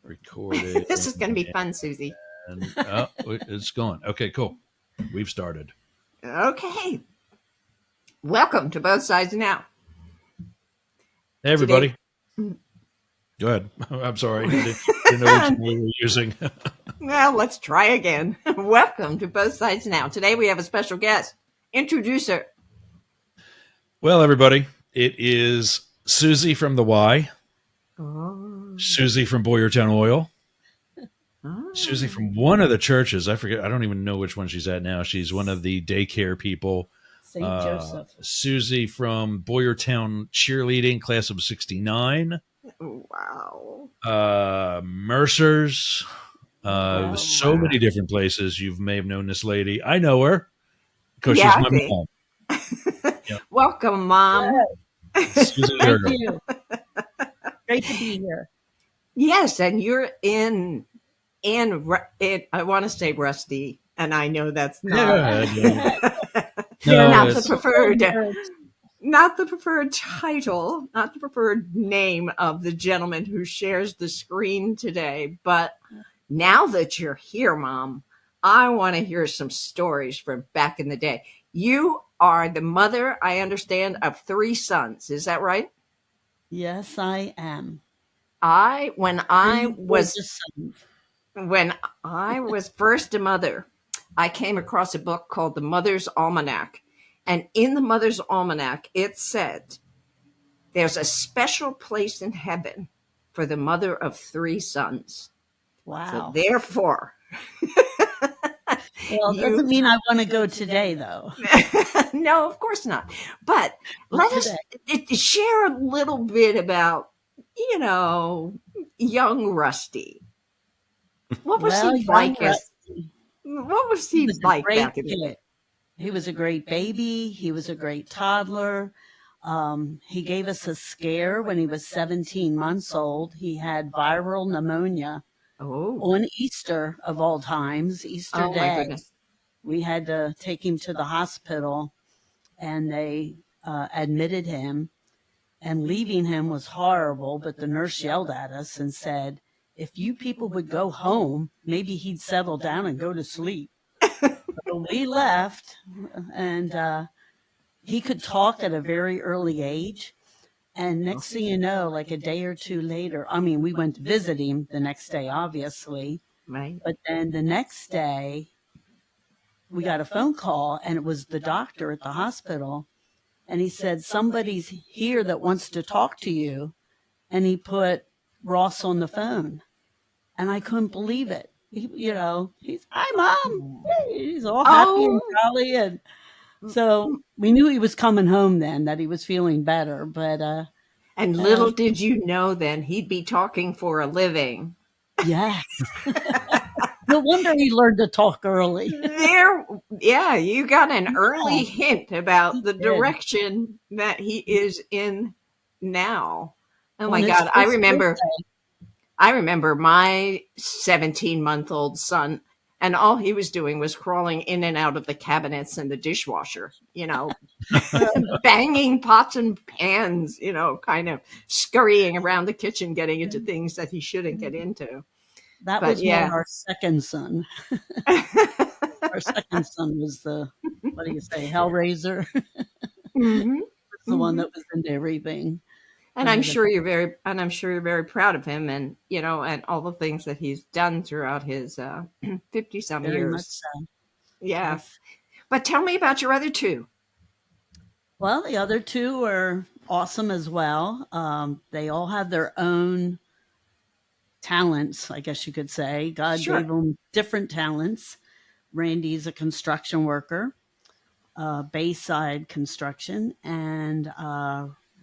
Recorded. This is going to be fun, Susie. And it's going. Okay, cool. We've started. Okay. Welcome to Both Sides Now. Hey, everybody. Today... Go ahead. I'm sorry. I didn't know which one we were using. Well, let's try again. Welcome to Both Sides Now. Today we have a special guest. Introduce her. Well, everybody, it is Susie from the Y. Oh. Susie from Boyertown Oil. Oh. Susie from one of the churches. I forget. I don't even know which one she's at now. She's one of the daycare people. St. Joseph. Susie from Boyertown cheerleading, class of 69. Wow. Mercer's. So many different places. You may have known this lady. I know her because she's my mom. Yep. Welcome, Mom. Susy Thank you. Great to be here. Yes, and you're in I want to say Rusty, and I know that's not. Not the preferred title, not the preferred name of the gentleman who shares the screen today. But now that you're here, Mom, I want to hear some stories from back in the day. You are the mother, I understand, of 3 sons. Is that right? Yes, I am. When I was first a mother, I came across a book called The Mother's Almanac. And in the Mother's Almanac, it said, there's a special place in heaven for the mother of 3 sons. Wow. So therefore. Well, it doesn't mean I want to go today, though. No, of course not. But let us share a little bit about, young Rusty. What was he like? What was he like back in the day? He was a great baby. He was a great toddler. He gave us a scare when he was 17 months old. He had viral pneumonia on Easter, of all times, Easter Day. My goodness. We had to take him to the hospital, and they admitted him. And leaving him was horrible, but the nurse yelled at us and said, if you people would go home, maybe he'd settle down and go to sleep. So we left, and he could talk at a very early age. And next thing you know, like a day or 2 later, we went to visit him the next day, obviously. Right. But then the next day, we got a phone call, and it was the doctor at the hospital. And he said, somebody's here that wants to talk to you. And he put Ross on the phone. And I couldn't believe it. He's, hi, Mom. He's all happy and jolly. And so we knew he was coming home then, that he was feeling better. But and little did you know then he'd be talking for a living. Yes. No wonder he learned to talk early. You got an early hint about the direction that he is in now. Oh my God. I remember my 17-month-old son, and all he was doing was crawling in and out of the cabinets and the dishwasher, banging pots and pans, kind of scurrying around the kitchen, getting into things that he shouldn't get into. That was more our second son. Our second son was Hellraiser. Mm-hmm. The one that was into everything. And I'm sure you're very proud of him, and and all the things that he's done throughout his 50-some years. Very much so. Yeah. Yes. But tell me about your other 2. Well, the other 2 are awesome as well. They all have their own talents, I guess you could say. God gave them different talents. Randy's a construction worker, Bayside Construction, and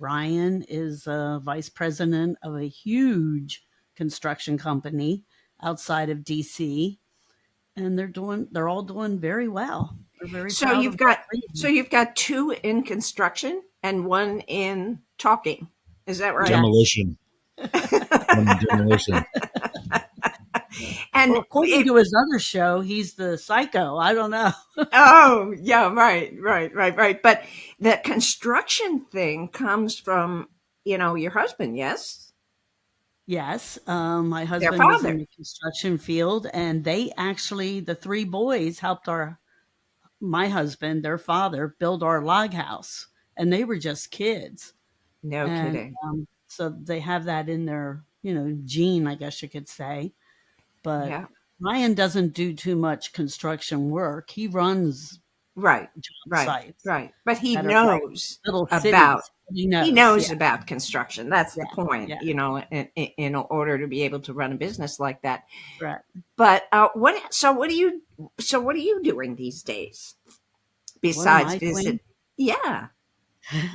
Ryan is a vice president of a huge construction company outside of DC, and they're all doing very well. They're very so you've got 2 in construction and 1 in talking. Is that right? Demolition. Demolition. And according to his other show, he's the psycho. I don't know. Oh, yeah, right. But the construction thing comes from, your husband, yes? Yes, my Their husband was in father. the construction field, and they actually, the three boys, helped my husband, their father, build our log house, and they were just kids, No and kidding. so they have that in their, gene, I guess you could say. But Yeah. Ryan doesn't do too much construction work. He runs Right. job Right. sites Right. But he that are like knows little about cities. He he knows, yeah, knows about construction. That's yeah, the point, yeah, in order to be able to run a business like that. right. But what are you doing these days What am besides I doing? visit? Yeah.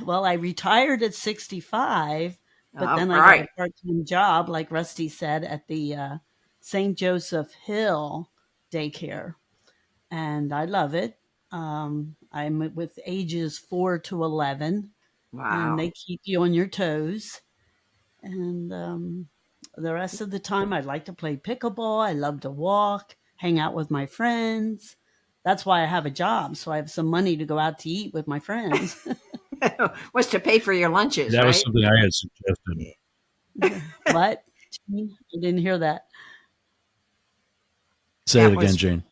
Well, I retired at 65, but All then I got a right. part-time job, like Rusty said, at the St. Joseph Hill daycare, and I love it. I'm with ages 4 to 11, and Wow. they keep you on your toes. And the rest of the time, I like to play pickleball. I love to walk, hang out with my friends. That's why I have a job, so I have some money to go out to eat with my friends. Was to pay for your lunches, That was right? something I had suggested. What? I didn't hear that. Say it That again, was Jane.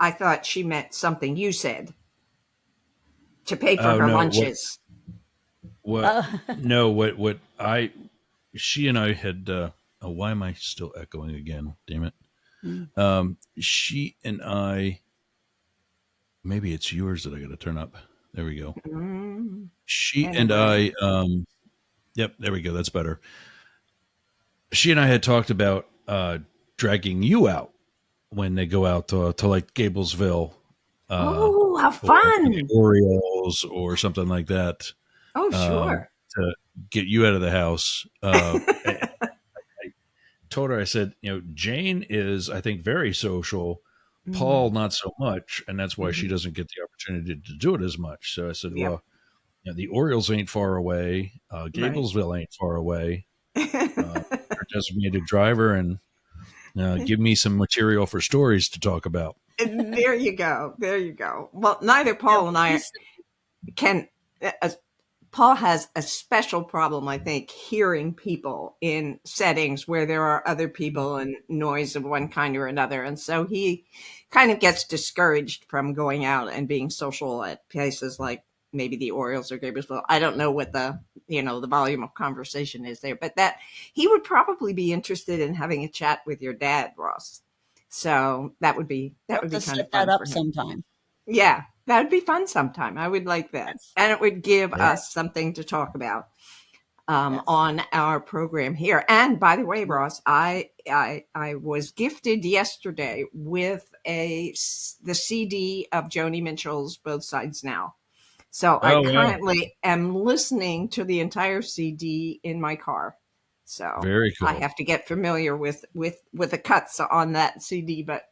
I thought she meant something you said to pay for Oh her no, lunches. what Uh, no, what I she and I had oh, why am I still echoing again? Damn it. She and I, maybe it's yours that I got to turn up. There we go. Mm, She and anyway. I, yep, there we go. That's better. She and I had talked about dragging you out when they go out to like Gablesville, uh, Oh, how or to the fun. Orioles or something like that, Oh, sure. to get you out of the house. I told her, I said, Jane is, I think, very social. Mm, Paul, not so much, and that's why she mhm. doesn't get the opportunity to do it as much. So I said, Yep. well, the Orioles ain't far away. Right. Gablesville ain't far away. Our designated driver, and give me some material for stories to talk about. There you go. There you go. Well, neither yeah, Paul and I can. Uh, Paul has a special problem, I think, hearing people in settings where there are other people and noise of one kind or another. And so he kind of gets discouraged from going out and being social at places like maybe the Orioles or Gablesville. I don't know what the volume of conversation is there, but that he would probably be interested in having a chat with your dad, Ross. So that would be we'll that would have be to kind of set that fun up for him. sometime. Yeah, that would be fun sometime. I would like that. Yes, And it would give Very, us something to talk about yes. on our program here. And by the way, Yeah. Ross, I was gifted yesterday with the CD of Joni Mitchell's Both Sides Now. So I oh, wow. currently am listening to the entire CD in my car. So Very I cool. have to get familiar with the cuts on that CD, but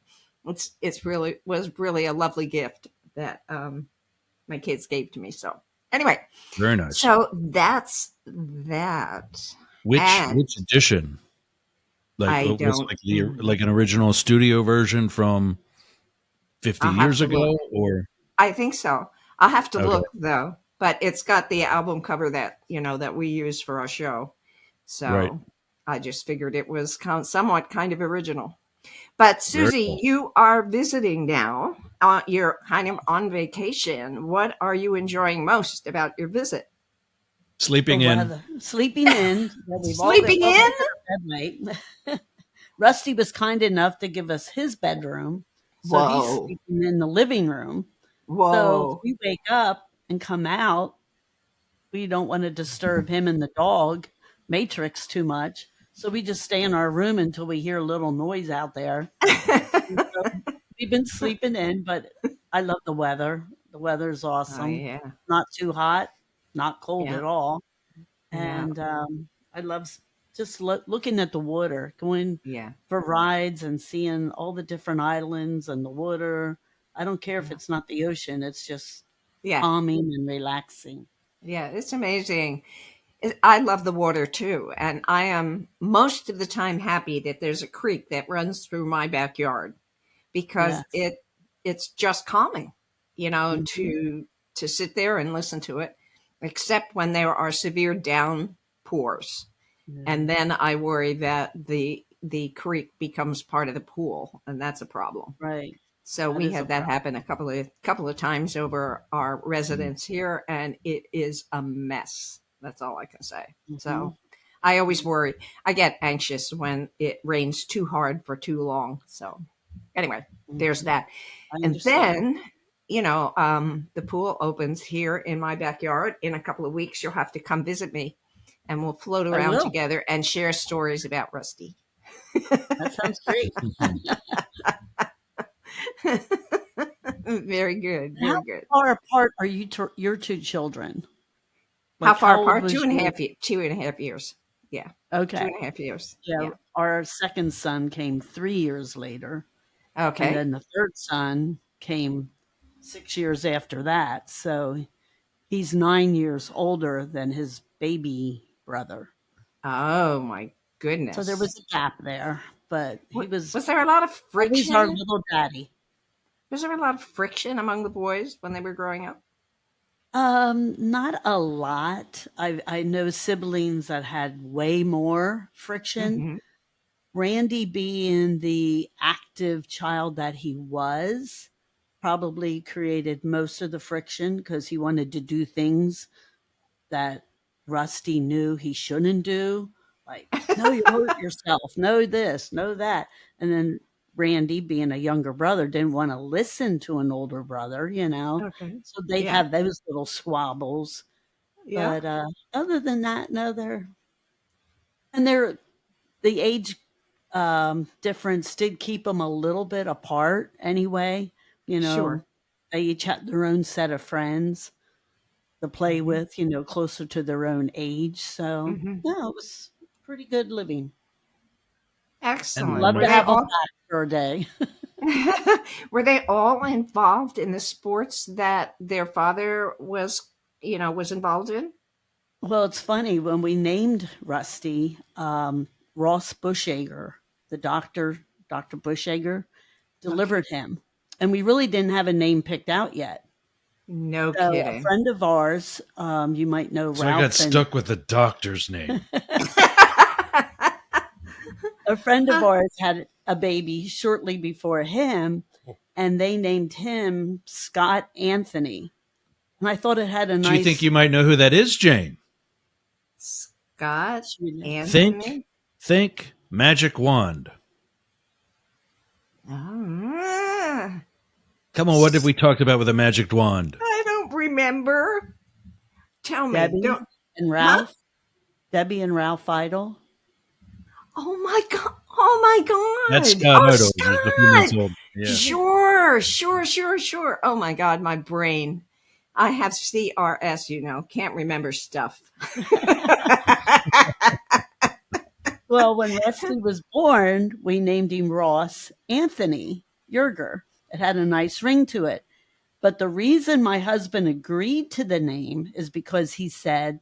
it's really was really a lovely gift that my kids gave to me. So anyway, Very nice. so that's that. And Which edition? Like, I was it don't, like an original studio version from 50 I'll have years to look. ago, or I think so. I'll have to okay, look though, but it's got the album cover that we use for our show. right? So I just figured it was somewhat kind of original. But Very Susie, cool. you are visiting now. You're kind of on vacation. What are you enjoying most about your visit? The Sleeping in. weather. Sleeping in. Yeah, we've all been Sleeping well, in? we get a bed late. Rusty was kind enough to give us his bedroom, so he's Whoa. sleeping in the living room. So if Whoa. we wake up and come out, we don't want to disturb him and the dog, Matrix, too much. So we just stay in our room until we hear a little noise out there. And so we've been sleeping in, but I love the weather. The weather's Oh awesome. yeah. Not too hot, not cold Yeah. at all. Yeah. And I love just looking at the water, going Yeah. for rides and seeing all the different islands and the water. I don't care if Yeah. it's not the ocean, it's just Yeah. calming and relaxing. Yeah. It's amazing. I love the water too. And I am most of the time happy that there's a creek that runs through my backyard because Yes. it's just calming, Mhm. to sit there and listen to it, except when there are severe downpours. And then I worry that the creek becomes part of the pool, and that's a problem. Right. So That we is a had that problem. happen a couple of times over our residence here, and it is a mess. That's all I can say. Mm-hmm. So I always worry. I get anxious when it rains too hard for too long. So anyway, there's Mm-hmm. that. I And understand. then, the pool opens here in my backyard in a couple of weeks. You'll have to come visit me, and we'll float I around will. together and share stories about Rusty. That sounds great. Very good. How Very good. far apart are your two children? How Like, far how old apart? was Two and a your? half. 2.5 years. Yeah, two Okay. and a half years. Yeah, Yeah. our second son came 3 years later, and Okay. then the third son came 6 years after that. So he's 9 years older than his baby brother. Oh my So there was goodness. a gap there, but he was Was there a lot of always our friction? little daddy. Was there a lot of friction among the boys when they were growing up? Not a lot. I know siblings that had way more friction. Mm-hmm. Randy, being the active child that he was, probably created most of the friction because he wanted to do things that Rusty knew he shouldn't do. Like, no, you hurt yourself. No, this, no, that. And then Randy, being a younger brother, didn't want to listen to an older brother. Okay. So they'd Yeah. have those little squabbles. Yeah. But other than that, no, they're the age difference did keep them a little bit apart anyway. You know, Sure. they each had their own set of friends to play Mm-hmm. with, closer to their own age. So, Mm-hmm. yeah, it was pretty good living. And Excellent. Love my to have them back for a day. Were they all involved in the sports that their father was involved in? Well, it's funny when we named Rusty, Ross Bushager, the Dr. Bushager, Okay. delivered him. And we really didn't have a name picked out yet. No So a kidding. friend of ours, you might know so I got Ralph, and stuck with the doctor's name. a friend of ours had a baby shortly before him, and they named him Scott Anthony. And I thought it had a Do you think nice. you might know who that is, Jane? Scott Think, Anthony. think, magic wand. Ah, Come on, what did we talk about with a magic wand? I don't remember. Tell me. Don't. Debbie and Huh? Ralph. Debbie and Ralph Idle. Oh my god. Oh my That's god. Scott Oh, Idle. He was a few months Scott. old. Yeah. Sure, sure, sure, sure. Oh my god, my brain. I have CRS, can't remember stuff. Well, when Rusty was born, we named him Ross Anthony Yerger. It had a nice ring to it. But the reason my husband agreed to the name is because he said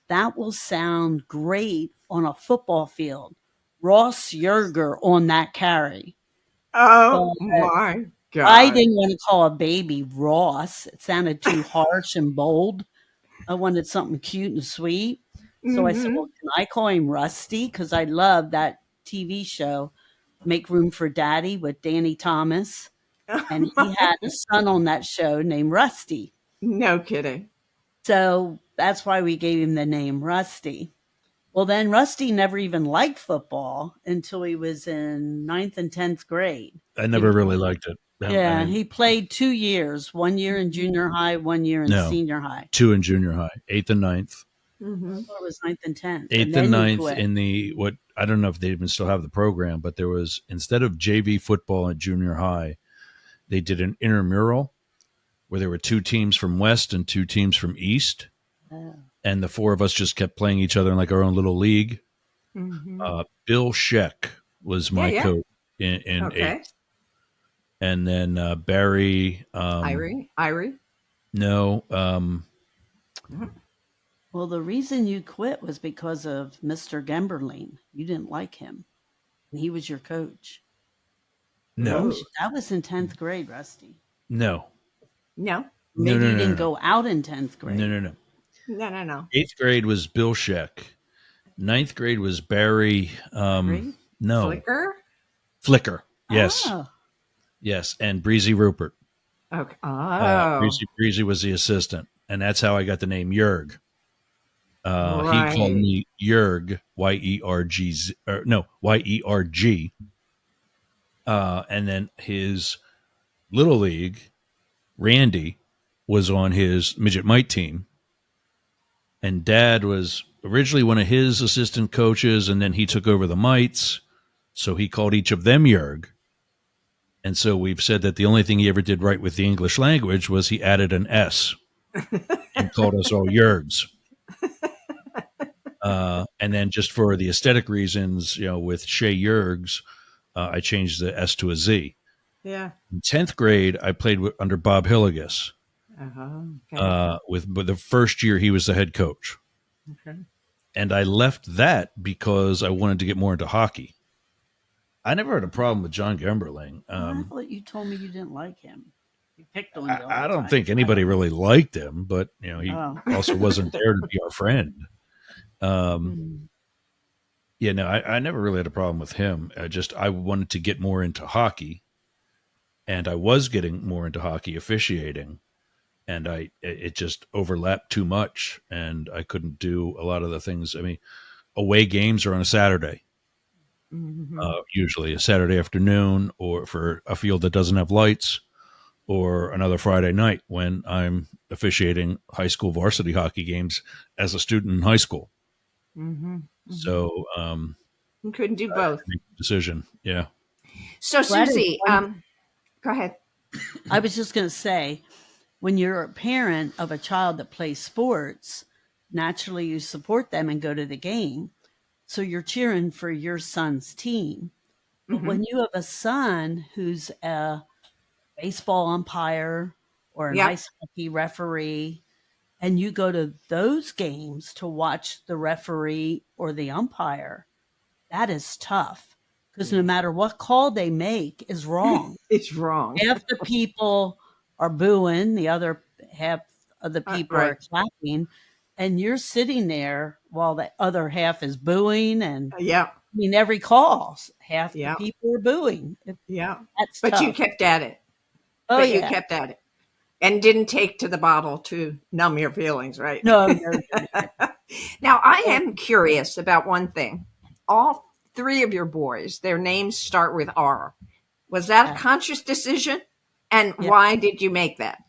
that will sound great on a football field. Ross Yerger on that carry. Oh But my I god. didn't want to call a baby Ross. It sounded too harsh and bold. I wanted something cute and sweet. So I said, well, Mm-hmm. can I call him Rusty? Because I love that TV show, Make Room for Daddy with Danny Thomas. And he had a son on that show named Rusty. No kidding. So that's why we gave him the name Rusty. Well, then Rusty never even liked football until he was in ninth and 10th grade. I He, never really liked it. I yeah, mean, he played 2 years, 1 year in junior high, 1 year in no, senior high. two in junior high, eighth and ninth. I Mm-hmm. thought it was ninth and 10th. And Eighth and then he ninth quit. in the what I don't know if they even still have the program, but there was instead of JV football at junior high, they did an intramural where there were two teams from West and two teams from East, Oh. and the four of us just kept playing each other in like our own little league. Mm-hmm. Bill Sheck was Yeah, my yeah. coach in Okay. eighth, and then Barry. Irie. No, Well, the reason you quit was because of Mr. Gemberling. You didn't like him. And he was your coach. no, That was in 10th grade, Rusty. no, No. no, Maybe no, you no, didn't no, go out in 10th no, grade. no, no. No, no, no. Eighth grade was Bill Sheck, Ninth grade was Barry. Barry? No, Flicker? Flicker. Yes, Oh, yes, and Breezy Rupert. Okay. Oh, Breezy was the assistant, and that's how I got the name Yerg. He called right. me Yerg, Yerg, no, Yerg. And then his little league, Randy, was on his midget mite team, and Dad was originally one of his assistant coaches, and then he took over the mites, so he called each of them Yerg. And so we've said that the only thing he ever did right with the English language was he added an S and called us all Yergs. And then just for the aesthetic reasons, with Shea Yergs, I changed the S to a Z. Yeah. In 10th grade, I played under Bob Hilligus. Okay. With the first year he was the head coach. Okay. And I left that because I wanted to get more into hockey. I never had a problem with John Gemberling. I thought you told me you didn't like him. You picked on you all I the don't time. think anybody really liked him, but he Oh. also wasn't there to be our friend. Yeah, no, I never really had a problem with him. I wanted to get more into hockey, and I was getting more into hockey officiating, and it just overlapped too much, and I couldn't do a lot of the things. I mean, away games are on a Saturday, usually a Saturday afternoon, or for a field that doesn't have lights, or another Friday night when I'm officiating high school varsity hockey games as a student in high school. So You couldn't do I had both. to make a decision. Yeah. So, Well, that is Susie, one- go ahead. I was just going to say, when you're a parent of a child that plays sports, naturally you support them and go to the game. So you're cheering for your son's team. But when you have a son who's a baseball umpire or an Yep. ice hockey referee, and you go to those games to watch the referee or the umpire, that is tough because no matter what call they make is wrong. It's wrong. Half the people are booing, the other half of the people Right. are clapping, and you're sitting there while the other half is booing. And Yeah. I mean, every call, half the Yeah. people are booing. Yeah. That's But tough. you kept at it. Oh, But you yeah. kept at it. And didn't take to the bottle to numb your feelings, right? No. Now, I am curious about one thing. All three of your boys, their names start with R. Was that a Yeah. conscious decision? And Yeah. why did you make that?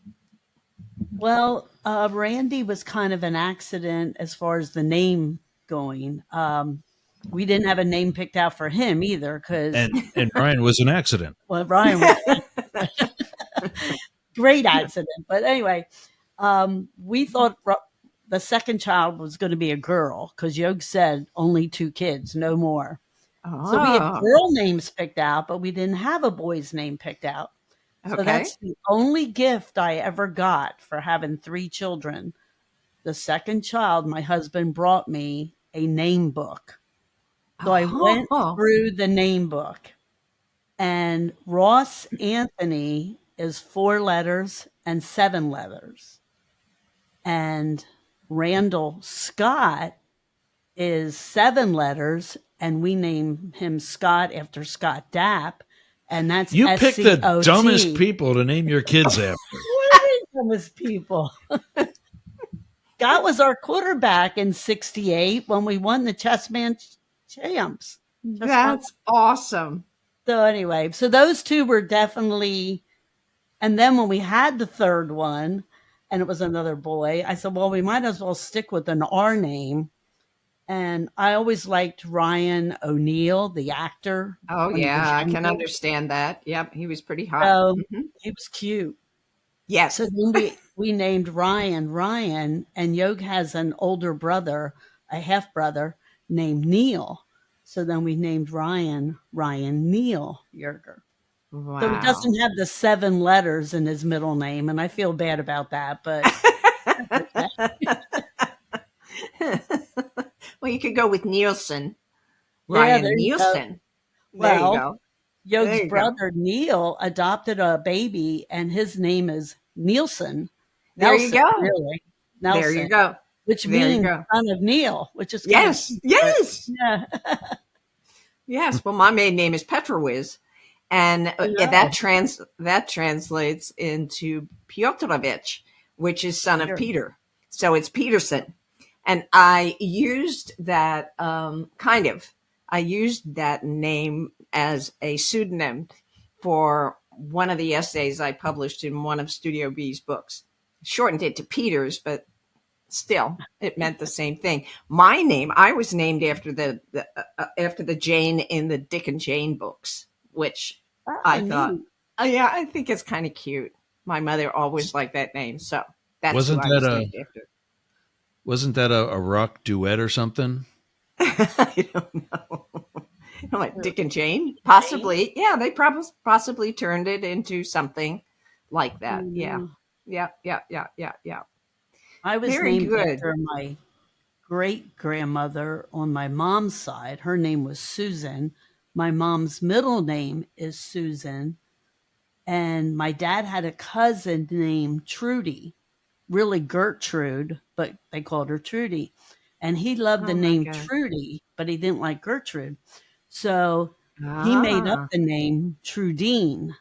Well, Randy was kind of an accident as far as the name going. We didn't have a name picked out for him either because, And Ryan was an accident. well, Ryan was great accident. But anyway, we thought the second child was going to be a girl because Yog said only 2 kids, no more. So we had Oh, girl names picked out, but we didn't have a boy's name picked out. So okay. that's the only gift I ever got for having 3 children. The second child, my husband brought me a name book. So I went Oh, through the name book, and Ross Anthony is 4 letters and 7 letters. And Randall Scott is 7 letters, and we name him Scott after Scott Dapp, and that's You picked the SCOT. dumbest people to name your kids after. What are these dumbest people? Scott was our quarterback in '68 when we won the Chessman Champs. that's awesome. So anyway, so those 2 were definitely. And then when we had the third one, and it was another boy, I said, well, we might as well stick with an R name. And I always liked Ryan O'Neal, the actor. Oh, when he was yeah, I can younger. understand that. Yep, he was pretty hot. So Mhm. he was cute. Yes. So then we named Ryan, and Yog has an older brother, a half brother named Neil. So then we named Ryan Neil Yerger. Wow. So he doesn't have the 7 letters in his middle name, and I feel bad about that, but Well, you could go with Nielsen. yeah, Ryan there you go. Nielsen. There Well, you go. Yog's There you go. brother Neil adopted a baby, and his name is Nielsen. There you Nelson, go. really. There you Nelson, go. which There you means go. son of Neil, which is kind of Yes, cute, but yes, yeah. yes. Well, my maiden name is Petrowiz, and I that know. translates into Piotrowicz, which is son of Peter. Peter. So it's Peterson, and I used that kind of. I used that name as a pseudonym for one of the essays I published in one of Studio B's books. Shortened it to Peters, but still it meant the same thing. My name, I was named after after the Jane in the Dick and Jane books, which Oh, I thought, neat. oh yeah, I think it's kind of cute. My mother always liked that name, so that's who Wasn't I that was a named after. wasn't that a rock duet or something? I don't know. Like Or Dick and Jane, Jane? possibly. Yeah, they possibly turned it into something like that. Yeah, No. yeah, yeah, yeah, yeah, yeah. I was Very named good. after my great grandmother on my mom's side. Her name was Susan. My mom's middle name is Susan. And my dad had a cousin named Trudy, really Gertrude, but they called her Trudy. And he loved Oh the my name god. Trudy, but he didn't like Gertrude. So he made up Ah. the name Trudine.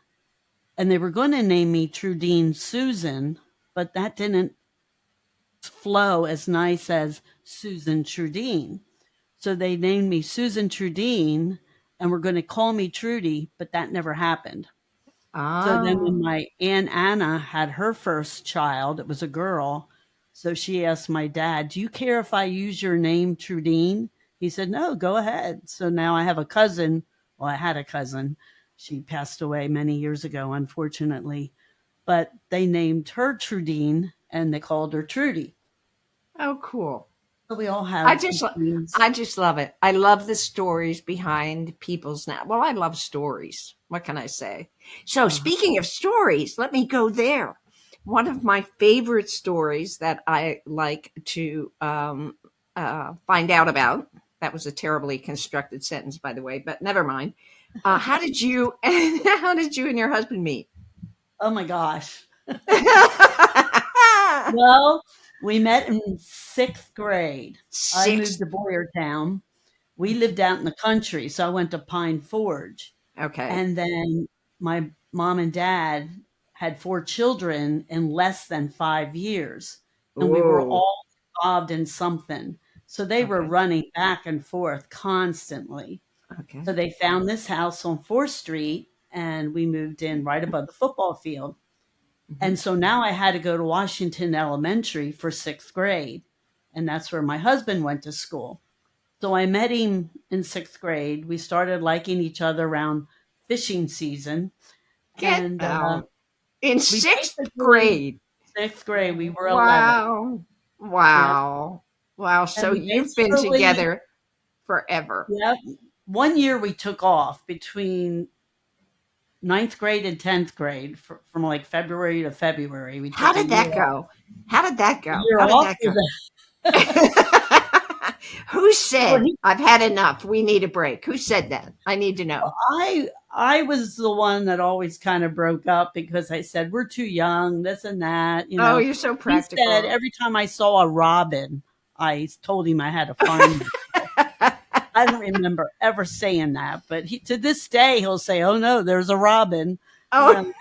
And they were going to name me Trudine Susan, but that didn't flow as nice as Susan Trudine. So they named me Susan Trudine and were going to call me Trudy, but that never happened. So then when Oh. my Aunt Anna had her first child, it was a girl. So she asked my dad, "Do you care if I use your name, Trudine?" He said, "No, go ahead." So now I have a cousin. Well, I had a cousin. She passed away many years ago, unfortunately. But they named her Trudine and they called her Trudy. Oh, cool. So we all I have just, names. I just love it. I love the stories behind people's now. Well, I love stories. What can I say? So, Uh, speaking of stories, let me go there. One of my favorite stories that I like to find out about. That was a terribly constructed sentence, by the way, but never mind. How did you how did you and your husband meet? oh my gosh. Well, we met in sixth grade. I moved Six. to Boyertown. We lived out in the country, so I went to Pine Forge. Okay. And then my mom and dad had 4 children in less than 5 years, and we were Oh. all involved in something. So they were Okay. running back and forth constantly. Okay. So they found this house on 4th Street, and we moved in right above the football field. Mhm. And so now I had to go to Washington Elementary for 6th grade, and that's where my husband went to school. So I met him in 6th grade. We started liking each other around fishing season, Get and out. In we sixth basically grade. 6th grade, we were 11. Wow. Yep, Wow. Wow. and So we you've been basically together forever. yep, 1 year we took off between ninth grade and 10th grade from, like, February to February. We How took a did year that off. go? How did that A go? year How did off that was go? a Who well, said, I've had enough? We need a break. Who said that? I need to know. I was the one that always kind of broke up because I said, "We're too young, this and that," Oh, you're so He said practical. every time I saw a robin, I told him I had to find it. I don't remember ever saying that, but to this day, he'll say, "Oh no, there's a robin." You Oh, know,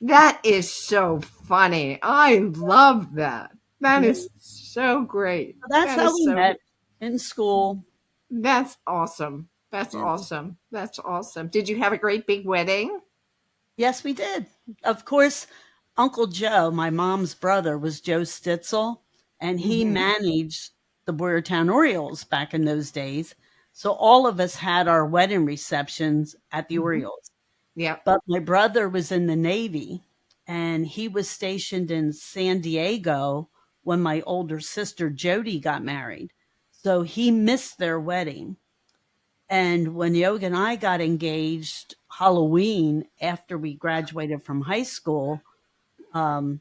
that is so funny. I love that. That yeah. is so great. So that's That how is we so met in school. That's awesome. That's Yeah. awesome. That's awesome. Did you have a great big wedding? Yes, we did. Of course, Uncle Joe, my mom's brother, was Joe Stitzel, and he Hmm. managed the Boyertown Orioles back in those days. So all of us had our wedding receptions at the Hmm. Orioles. Yep. But my brother was in the Navy, and he was stationed in San Diego when my older sister Jody got married. So he missed their wedding. And when Yoga and I got engaged Halloween after we graduated from high school, um,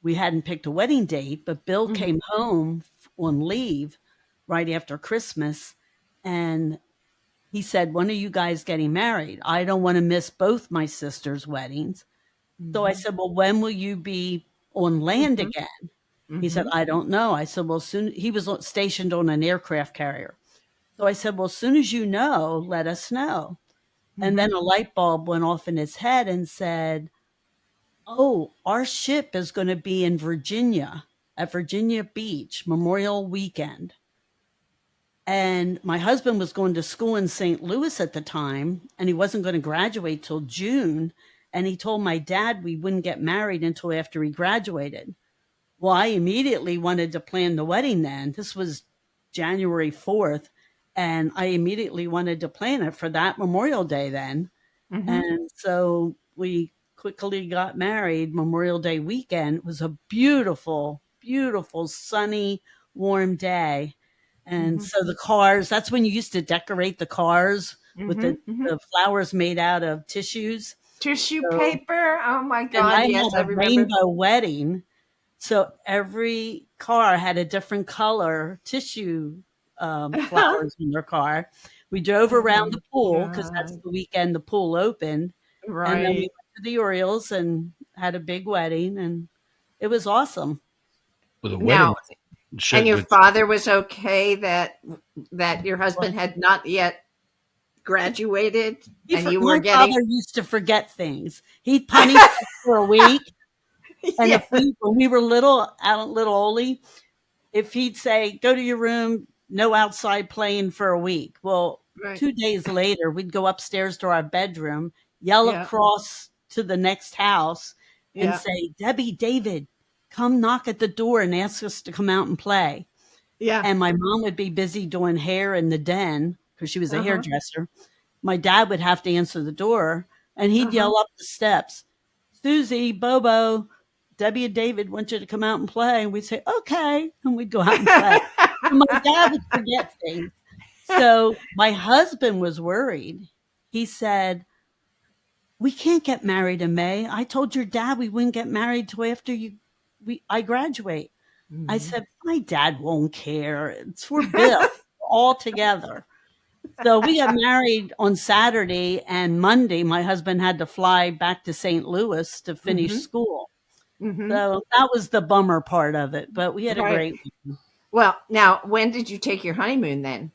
we hadn't picked a wedding date, but Bill Hmm. came home on leave right after Christmas, and he said, "When are you guys getting married? I don't want to miss both my sisters' weddings." So I Hmm. said, "Well, when will you be on land Hmm. again?" He said, I don't know. I said, well, soon he was stationed on an aircraft carrier. So I said, well, as soon as you know, let us know. And then a light bulb went off in his head and said, oh, our ship is going to be in Virginia at Virginia Beach Memorial Weekend. And my husband was going to school in St. Louis at the time, and he wasn't going to graduate till June. And he told my dad we wouldn't get married until after he graduated. Well, I immediately wanted to plan the wedding then. This was January 4th, and I immediately wanted to plan it for that Memorial Day then. And so we quickly got married Memorial Day weekend. It was a beautiful, beautiful, sunny, warm day. And so the cars, that's when you used to decorate the cars with the flowers made out of tissues. Tissue paper. Oh my And God. I Yes, I had a remember. rainbow wedding. So every car had a different color tissue flowers in their car. We drove around the pool because that's God. the weekend the pool opened. And then we Right. went to the Orioles and had a big wedding, and it was awesome. With a wedding, Now, and your with father was okay that your husband had not yet graduated and you were My getting. father used to forget things. He'd punish us for a week. And Yeah. when we were little Oli, if he'd say, go to your room, no outside playing for a week. Well, Right. 2 days later, we'd go upstairs to our bedroom, yell Yeah. across to the next house and Yeah. say, Debbie, David, come knock at the door and ask us to come out and play. Yeah. And my mom would be busy doing hair in the den because she was a Uh-huh. hairdresser. My dad would have to answer the door and he'd Uh-huh. yell up the steps, Susie, Bobo, Debbie and David want you to come out and play. And we'd say, okay. And we'd go out and play. And my dad would forget things. So my husband was worried. He said, we can't get married in May. I told your dad we wouldn't get married till after I graduate. I said, my dad won't care. It's for Bill all together. So we got married on Saturday, and Monday my husband had to fly back to St. Louis to finish Mm-hmm. school. Mm-hmm. So that was the bummer part of it, but we had a Right. great one. Well, now, when did you take your honeymoon then?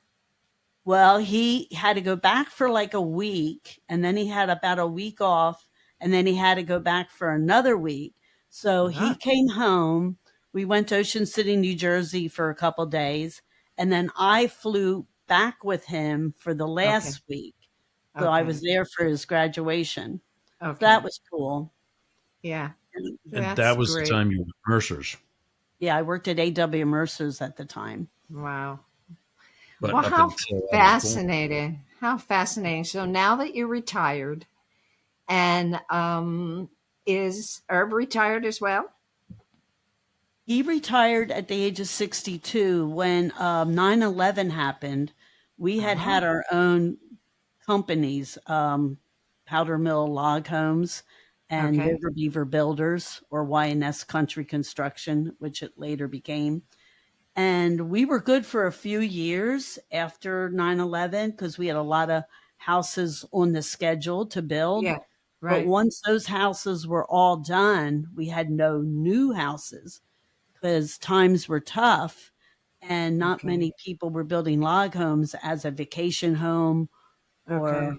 Well, he had to go back for like a week, and then he had about a week off, and then he had to go back for another week. So he Ah, came home. We went to Ocean City, New Jersey for a couple days, and then I flew back with him for the okay. last week. So I was Okay. there for his graduation. So that Okay. was cool. Yeah. And and That's that was the great. time you were Mercer's. yeah, I worked at A.W. Mercer's at the time. Wow. But Well, up how until I was born, fascinating. How fascinating. So now that you're retired and is Herb retired as well? He retired at the age of 62 when 9/11 happened. We had Uh-huh. had our own companies, Powder Mill Log Homes and Okay. River Beaver Builders, or YNS Country Construction, which it later became. And we were good for a few years after 9/11 because we had a lot of houses on the schedule to build. Yeah. But Right. once those houses were all done, we had no new houses because times were tough and not Okay. many people were building log homes as a vacation home or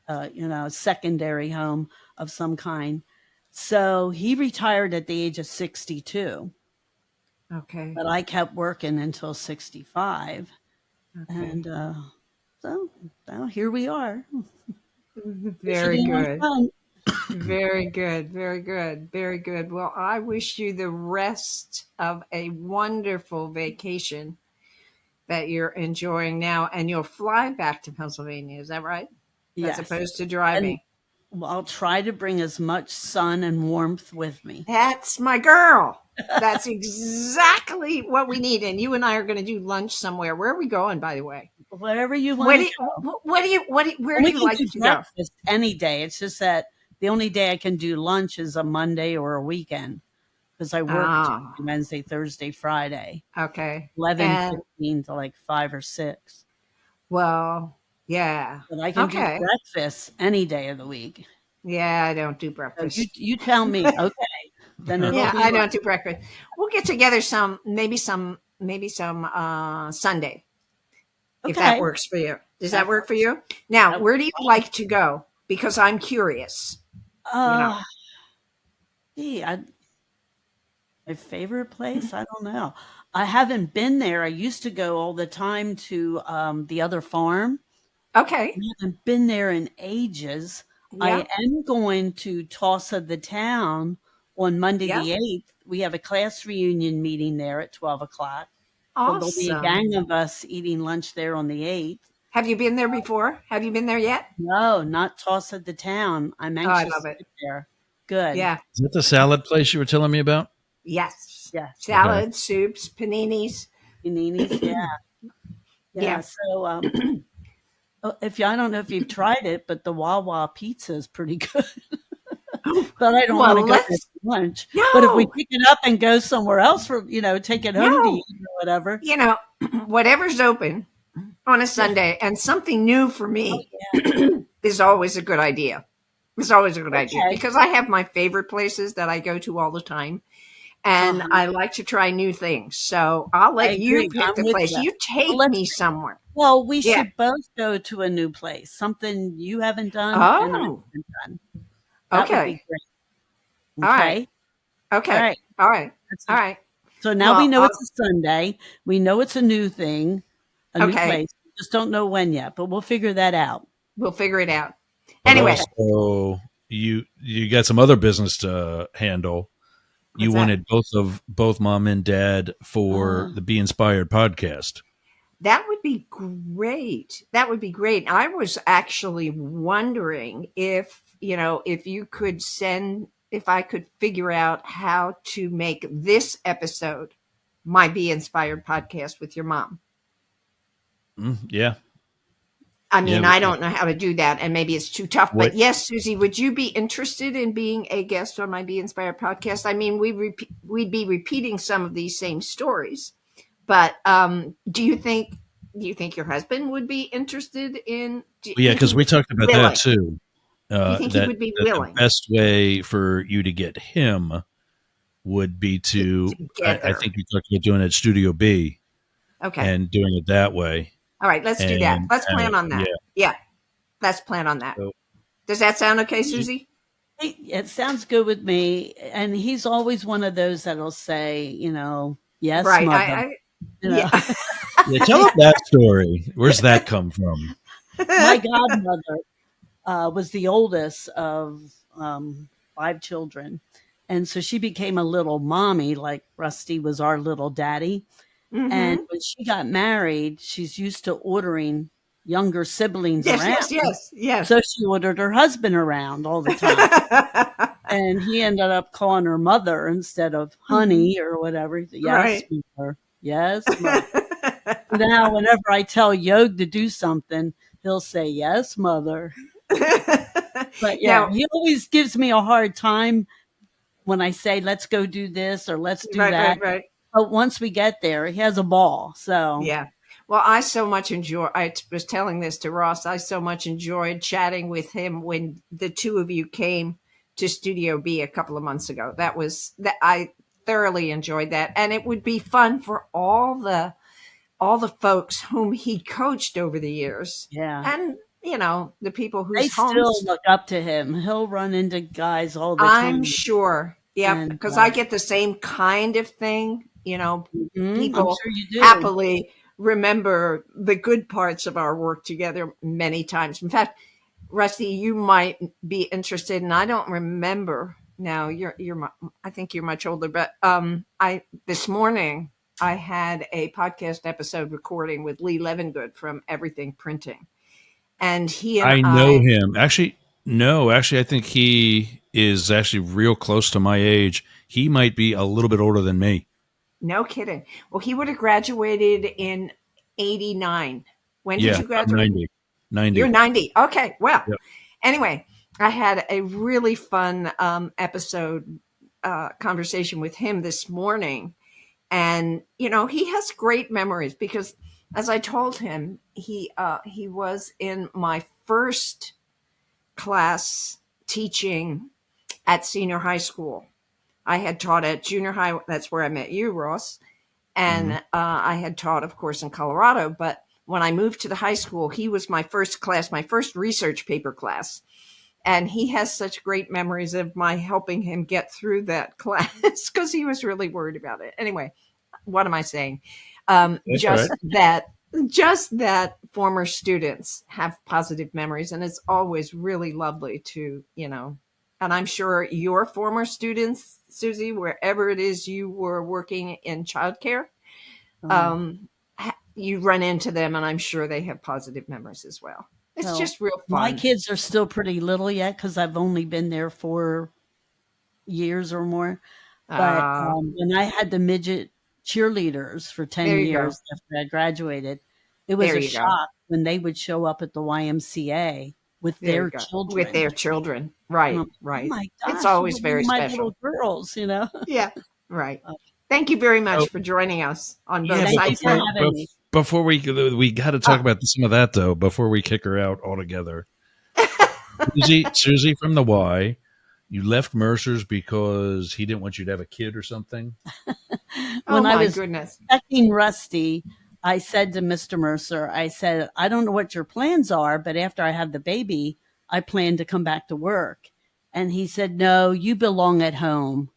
Okay. secondary home of some kind. So he retired at the age of 62, Okay. but I kept working until 65. Okay. And so now here we are, Very officially my good. son. Very good. Very good. Very good. Well, I wish you the rest of a wonderful vacation that you're enjoying now, and you'll fly back to Pennsylvania. Is that right? As Yes. opposed to And driving. I'll try to bring as much sun and warmth with me. That's my girl. That's exactly what we need. And you and I are going to do lunch somewhere. Where are we going, by the way? Wherever you want What to do go. you, where And do we you can like do to go? breakfast any day. It's just that the only day I can do lunch is a Monday or a weekend because I work Tuesday, Ah, Wednesday, Thursday, Friday, okay. And 11:15 to like 5 or 6. well, yeah. But I can do Okay. breakfast any day of the week. Yeah, I don't do So breakfast. you tell me, okay. Then it'll Yeah, be I lunch. don't do breakfast. We'll get together maybe some Sunday, if that Okay. works for you. Does that That work for works. you? Now, That where works do you like to go? Because I'm curious. fine. Gee, my favorite place? I don't know. I haven't been there. I used to go all the time to the other farm. I Okay. haven't been there in ages. I Yeah. am going to Tulsa the town on Monday Yeah. the 8th. We have a class reunion meeting there at 12 o'clock. So there'll be a Awesome. gang of us eating lunch there on the 8th. Have you been there before? Have you been there yet? No, not Tulsa the town. I'm Oh, I anxious love to it. get there. Good. Yeah. Is that the salad place you were telling me about? Yes. Yes. Okay. Salads, soups, paninis. Paninis. Yeah. Yeah. Yeah. So, if you, I don't know if you've tried it, but the Wawa pizza is pretty good. But I don't want to Well, go there let's for lunch. But if we no, pick it up and go somewhere else for, take it home to eat no. or whatever. You know, whatever's open on a Yeah. Sunday and something new for Oh, me yeah. is always a good idea. It's always a good idea Okay. because I have my favorite places that I go to all the time and Uh-huh. I like to try new things. So I'll I let you agree. pick I'm the with place. you. You Well, take me somewhere. we Yeah. should both go to a new place, something you haven't done and I Oh, haven't done. That would be okay. great. All right. Okay. All Okay. right. All right. That's All right. So now we Well, know it's a Sunday. We know it's a new thing, a new okay. place. We just don't know when yet, but we'll figure that out. We'll figure it out. But Anyway, Okay. also, you got some other business to handle. You what's that? wanted both mom and dad for Uh, the Be Inspired podcast. That would be great. That would be great. I was actually wondering if you could if I could figure out how to make this episode my Be Inspired podcast with your mom. Yeah, I yeah. mean, I don't know how to do that, and maybe it's too tough. What? But yes, Susie, would you be interested in being a guest on my Be Inspired podcast? I mean, we'd be repeating some of these same stories, but do you think your husband would be interested in? Do you Yeah, think he because would we be talked about that willing? too. Do you think he That would be the willing best way for you to get him would be to. I together? think you talked about doing it at Studio B Okay, and doing it that way. all right, let's do that. And Let's plan on yeah, that. Yeah, let's plan on that. so Does that sound okay, Susie? it sounds good with me. And he's always one of those that'll say, yes, Right. mother. You know, Yeah. yeah, tell him that story. Where's that come from? my godmother was the oldest of 5 children. And so she became a little mommy, like Rusty was our little daddy. And hmm when she got married, she's used to ordering younger siblings Yes, around. yes, yes, yes. So she ordered her husband around all the time. And he ended up calling her mother instead of Mhm. honey or whatever. He said, yes, Right. mother. Yes, mother. Now, whenever I tell Yog to do something, he'll say, yes, mother. But yeah, Now, he always gives me a hard time when I say, let's go do this or let's do right, that. right, right. But once we get there, he has a ball. So, Yeah. Well, I so much enjoy. I was telling this to Ross. I so much enjoyed chatting with him when the two of you came to Studio B a couple of months ago. That I thoroughly enjoyed that, and it would be fun for all the folks whom he coached over the years, yeah, and the people they whose still homes look up to him. He'll run into guys all the I'm time. sure. Yep, And because I get the same kind of thing. I'm People sure you do. happily remember the good parts of our work together many times. In fact, Rusty, you might be interested, and I don't remember now. I think you're much older, but I this morning I had a podcast episode recording with Lee Levengood from Everything Printing, and he and I know I. him. Actually, no. Actually, I think he is actually real close to my age. He might be a little bit older than me. No kidding. Well, he would have graduated in 89. When did Yeah, you I'm graduate? 90. You're 90. 90. Okay. Well, Yep. anyway, I had a really fun episode conversation with him this morning. And, he has great memories because, as I told him, he was in my first class teaching at senior high school I had taught at junior high. That's where I met you, Ross. And I had taught, of course, in Colorado. But when I moved to the high school, he was my first class, my first research paper class. And he has such great memories of my helping him get through that class because he was really worried about it. Anyway, what am I saying? That's right. Just that former students have positive memories, and it's always really lovely to, and I'm sure your former students, Susie, wherever it is you were working in childcare, Um, you run into them, and I'm sure they have positive memories as well. It's well, just real my fun. kids are still pretty little yet because I've only been there 4 years or more. But Uh, when I had the midget cheerleaders for 10 there you go. years after I graduated, it was There a you go. shock when they would show up at the YMCA with There you their go. With children. their children. And Right, I'm, oh right. my It's gosh, you always were one very of my special. little girls, you know? Yeah, right. Uh, Thank you very So, much for joining us on yeah, both Thank but you sides for before now. having me. before we got to talk Oh, about some of that though. Before we kick her out altogether, Susie from the Y, you left Mercer's because he didn't want you to have a kid or something. oh When I my was goodness. checking Rusty, I said to Mr. Mercer, I said, I don't know what your plans are, but after I have the baby, I plan to come back to work. And he said, no, you belong at home.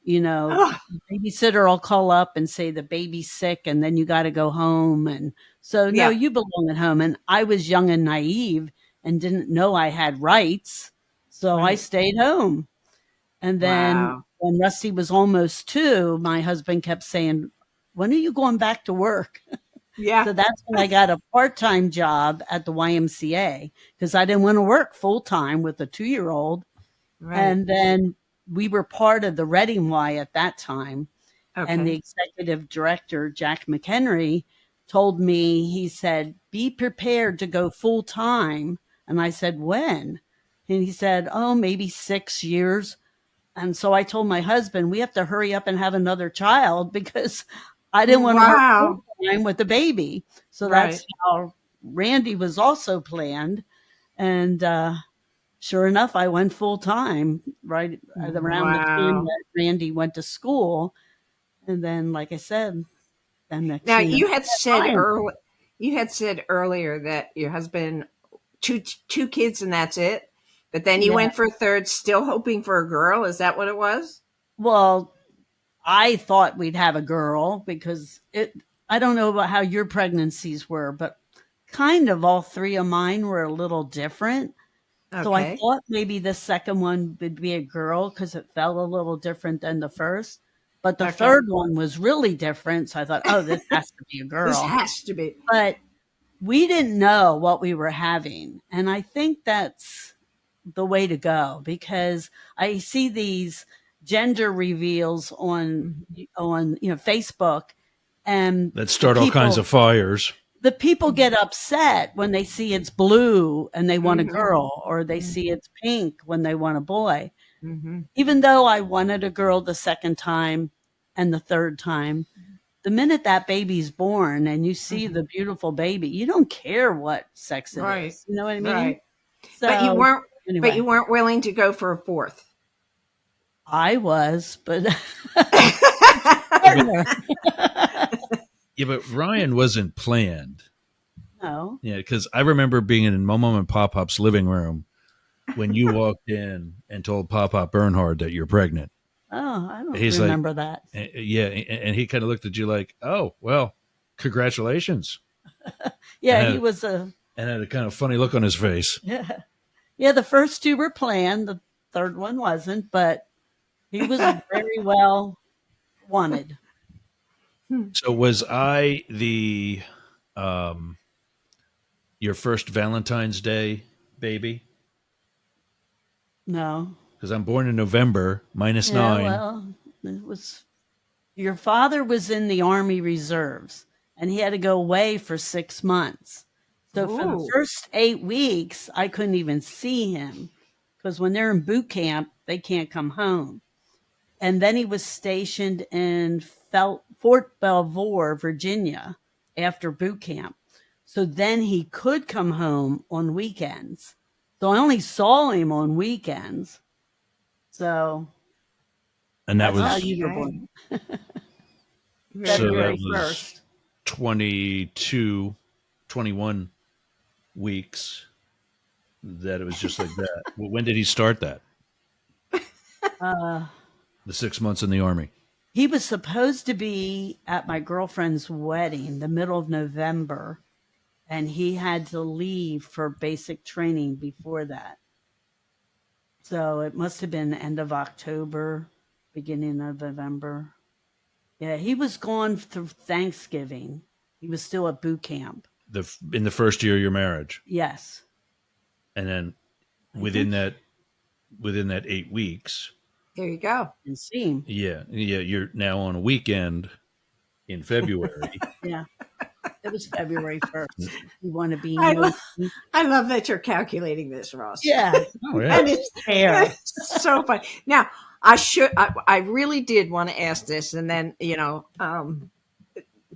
You know, Oh, the babysitter will call up and say the baby's sick and then you got to go home. And so, no, yeah, you belong at home. And I was young and naive and didn't know I had rights. So I right. stayed home. And then Wow. when Rusty was almost 2, my husband kept saying, when are you going back to work? Yeah, So that's when I got a part-time job at the YMCA because I didn't want to work full-time with a 2-year-old. right. And then we were part of the Reading Y at that time. And the Okay. executive director, Jack McHenry, told me, he said, be prepared to go full-time. And I said, when? And he said, oh, maybe 6 years. And so I told my husband, we have to hurry up and have another child because I didn't want to work full Wow. time with the baby. So Right. that's how Randy was also planned. And sure enough, I went full time right at around the time Wow. that Randy went to school. And then, like I said, then next Now thing you know, Ryan. you had said earlier that your husband two kids and that's it. But then you Yeah. went for a third, still hoping for a girl. Is that what it was? Well, I thought we'd have a girl because I don't know about how your pregnancies were, but kind of all 3 of mine were a little different. So I Okay. thought maybe the second one would be a girl because it felt a little different than the first. But the Okay. third one was really different. So I thought, oh, this has to be a This girl. has to be. But we didn't know what we were having. And I think that's the way to go because I see these gender reveals on Facebook and That the start all kinds people of fires. the people get upset when they see it's blue and they want a Mm-hmm. girl, or they see Mm-hmm. it's pink when they want a boy. Mm-hmm. Even though I wanted a girl the second time and the third time, the minute that baby's born and you see Mm-hmm. the beautiful baby, you don't care what sex it Right. is. You know what I mean? Right. But you So weren't but you anyway, weren't willing to go for a fourth. I was, but Yeah, but partner. Ryan wasn't planned. No. Yeah, because I remember being in Mom and Pop Pop's living room when you walked in and told Pop Pop Bernhard that you're pregnant. Oh, I don't He's like, remember that. yeah, and he kind of looked at you like, oh, well, congratulations, and Yeah, he had was a and had a kind of funny look on his face. yeah. Yeah, the first 2 were planned, the third one wasn't, but he was very well wanted. So was I the um your first Valentine's Day baby? No. Because I'm born in November, minus Yeah, nine. well, it was your father was in the Army Reserves and he had to go away for 6 months. So for the Ooh. first 8 weeks, I couldn't even see him because when they're in boot camp, they can't come home. And then he was stationed in Fort Belvoir, Virginia, after boot camp. So then he could come home on weekends. So I only saw him on weekends. So And that That's how was you were born. so that February was 1st. 22, 21 weeks that it was just like that. Well, when did he start that? Uh, The 6 months in the army. he was supposed to be at my girlfriend's wedding, the middle of November, and he had to leave for basic training before that. So it must have been the end of October, beginning of November. Yeah, he was gone through Thanksgiving. He was still at boot camp. In the first year of your marriage, Yes. and then I within think that 8 weeks, There you go. in Steam. yeah, you're now on a weekend in February. Yeah. It was February 1st. You want to be I, lo- nosy? I love that you're calculating this, Ross. Yeah. Oh yeah, That is Fair. so funny. Now, I really did want to ask this, and then,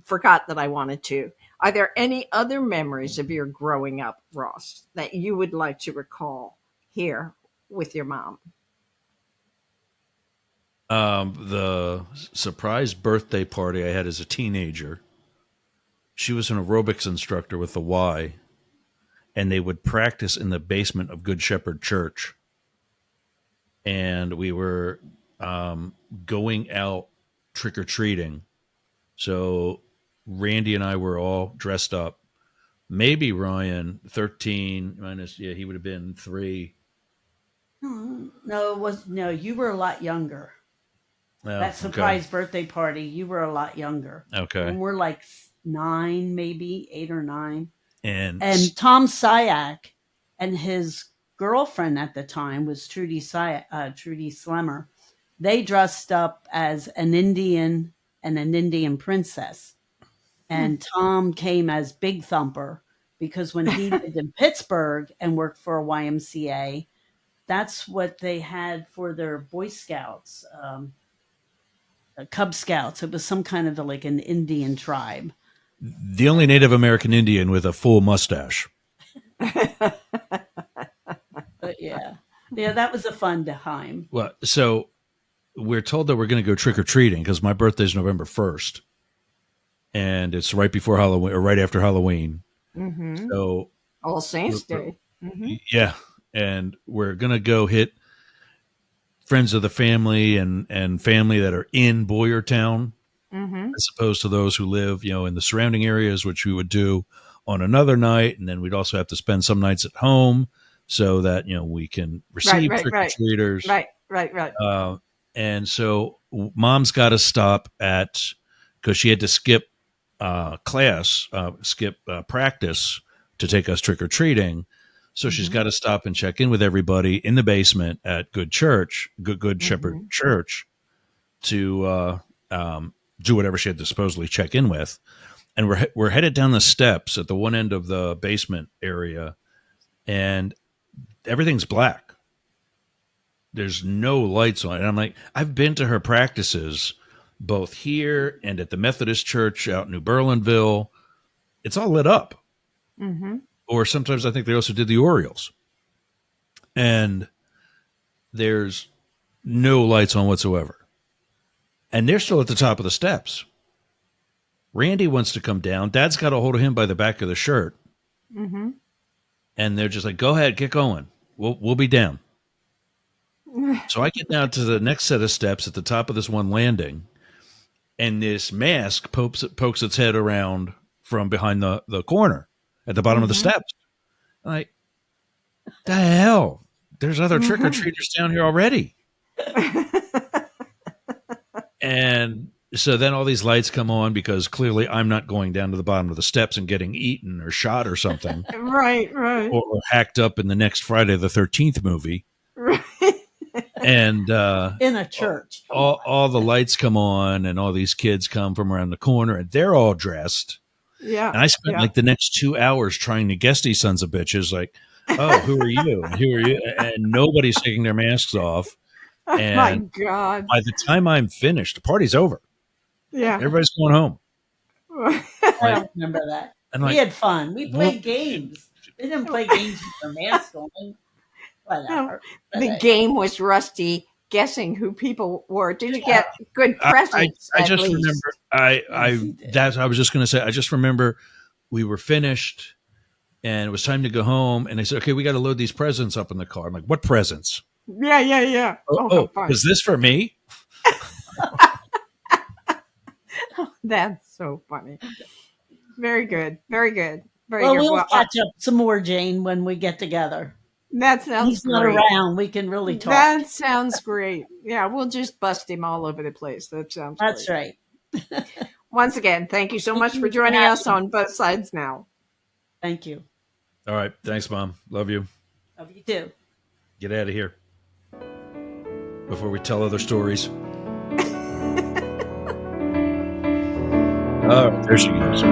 forgot that I wanted to. Are there any other memories of your growing up, Ross, that you would like to recall here with your mom? the surprise birthday party I had as a teenager. She was an aerobics instructor with the Y, and they would practice in the basement of Good Shepherd Church. And we were going out trick or treating. So Randy and I were all dressed up. Maybe Ryan, 13 minus, yeah, he would have been 3. No, it was no. You were a lot younger. Oh, That surprise birthday party, you were a lot younger. Okay. And we're like 9, maybe 8 or 9. And Tom Syak and his girlfriend at the time was Trudy Slemmer. They dressed up as an Indian and an Indian princess. And Tom came as Big Thumper because when he lived in Pittsburgh and worked for a YMCA, that's what they had for their Boy Scouts, Cub Scouts. It was some kind of like an Indian tribe. the only Native American Indian with a full mustache. But yeah, that was a fun time. Well, so we're told that we're going to go trick or treating because my birthday's November 1st, and it's right before Halloween or right after Halloween. Mm-hmm. So All Saints Day. Mm-hmm. yeah, and we're going to go hit friends of the family and family that are in Boyertown, as opposed to those who live, in the surrounding areas, which we would do on another night, and then we'd also have to spend some nights at home so that we can receive trick or treaters. Right. And so Mom's got to stop because she had to skip practice to take us trick or treating. So she's got to stop and check in with everybody in the basement at Good Shepherd Church to do whatever she had to supposedly check in with. And we're headed down the steps at the one end of the basement area, and everything's black. There's no lights on. And I'm like, I've been to her practices both here and at the Methodist Church out in New Berlinville. It's all lit up. Mm-hmm. Or sometimes I think they also did the Orioles. And there's no lights on whatsoever. And they're still at the top of the steps. Randy wants to come down. Dad's got a hold of him by the back of the shirt. Mm-hmm. And they're just like, go ahead, get going. We'll be down. So I get down to the next set of steps at the top of this one landing, and this mask pokes its head around from behind the corner at the bottom of the steps. I'm like, the hell? There's other trick-or-treaters down here already. And so then all these lights come on because clearly I'm not going down to the bottom of the steps and getting eaten or shot or something. Right. Or hacked up in the next Friday the 13th movie. Right. In And a church. all the lights come on, and all these kids come from around the corner, and they're all dressed. Yeah. And I spent like the next 2 hours trying to guess these sons of bitches, like, oh, who are you? Who are you? And nobody's taking their masks off. And my God. by the time I'm finished, the party's over. Yeah. Everybody's going home. I don't remember that. And We had fun. We played games. We didn't play games with their masks on. Whatever. The game was Rusty guessing who people were. Did you get good presents I at just least? remember I was just going to say, I just remember we were finished and it was time to go home. And they said, okay, we got to load these presents up in the car. I'm like, what presents? Yeah. Oh, how fun. Is this for me? That's so funny. Very good. We'll catch up some more, Jane, when we get together. That sounds He's not great. around. We can really talk. That sounds great. Yeah, we'll just bust him all over the place. That sounds That's great. right. Once again, thank you so much for joining us on Both Sides Now. Thank you. All right. Thanks, Mom. Love you. Love you too. Get out of here before we tell other stories. All right, there she goes.